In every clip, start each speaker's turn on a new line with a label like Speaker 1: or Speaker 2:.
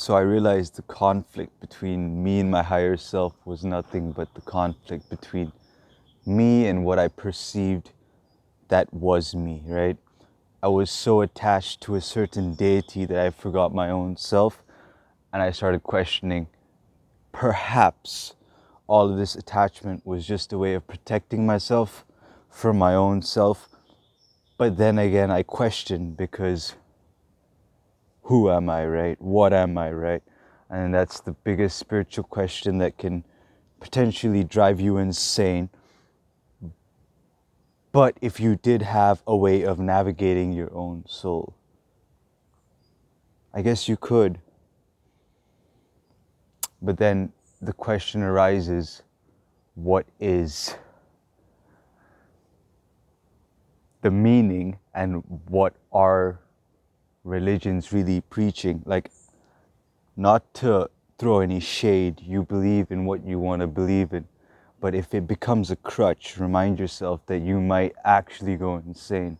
Speaker 1: So I realized the conflict between me and my higher self was nothing but the conflict between me and what I perceived that was me, right? I was so attached to a certain deity that I forgot my own self, and I started questioning, perhaps all of this attachment was just a way of protecting myself from my own self. But then again, I questioned because who am I, right? What am I, right? And that's the biggest spiritual question that can potentially drive you insane. But if you did have a way of navigating your own soul, I guess you could. But then the question arises, what is the meaning and what are religions really preaching? Like, not to throw any shade, you believe in what you want to believe in. But if it becomes a crutch, remind yourself that you might actually go insane.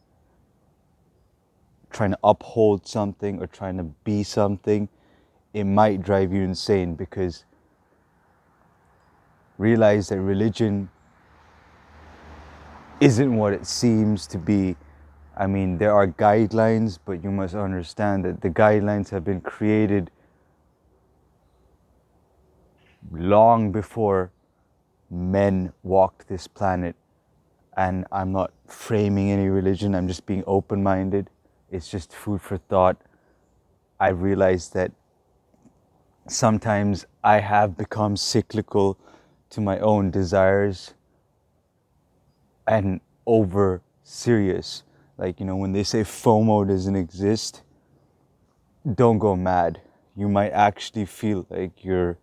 Speaker 1: Trying to uphold something or trying to be something, it might drive you insane, because realize that religion isn't what it seems to be. I mean, there are guidelines, but you must understand that the guidelines have been created long before men walked this planet. And I'm not framing any religion, I'm just being open-minded. It's just food for thought. I realize that sometimes I have become cyclical to my own desires and over serious. Like, when they say FOMO doesn't exist, don't go mad. You might actually feel like you're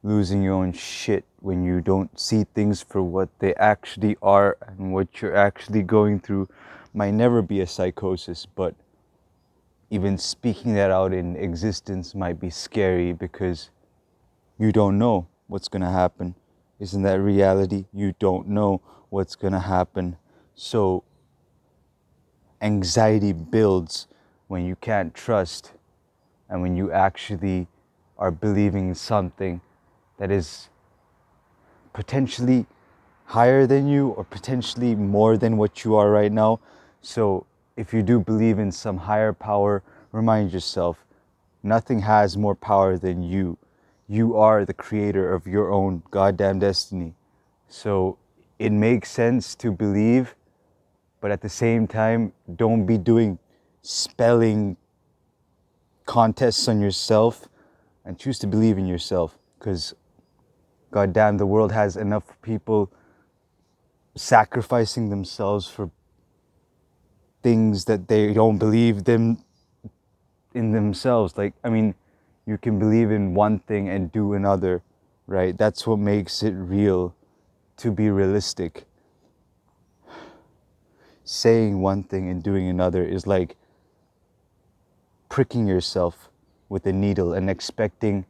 Speaker 1: losing your own shit when you don't see things for what they actually are, and what you're actually going through might never be a psychosis, but even speaking that out in existence might be scary because you don't know what's going to happen. Isn't that reality? You don't know what's going to happen. So anxiety builds when you can't trust, and when you actually are believing something that is potentially higher than you or potentially more than what you are right now. So if you do believe in some higher power, remind yourself, nothing has more power than you. You are the creator of your own goddamn destiny. So it makes sense to believe, but at the same time, don't be doing spelling contests on yourself, and choose to believe in yourself, because goddamn, the world has enough people sacrificing themselves for things that they don't believe them in themselves. Like, I mean, you can believe in one thing and do another, right? That's what makes it real, to be realistic. Saying one thing and doing another is like pricking yourself with a needle and expecting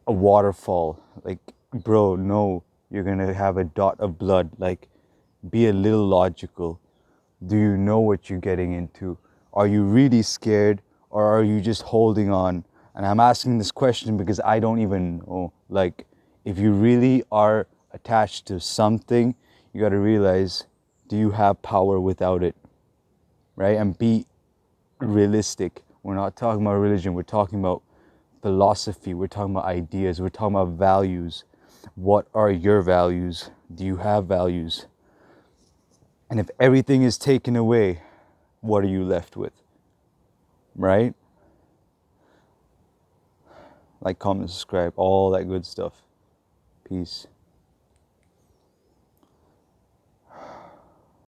Speaker 1: a waterfall. Like, bro, no, you're gonna have a dot of blood. Like, be a little logical. Do you know what you're getting into? Are you really scared, or are you just holding on? And I'm asking this question because I don't even know. Like, if you really are attached to something, you got to realize, do you have power without it? Right? And be realistic. We're not talking about religion, we're talking about philosophy, we're talking about ideas, we're talking about values. What are your values? Do you have values? And if everything is taken away, what are you left with? Right? Like, comment, subscribe, all that good stuff. Peace.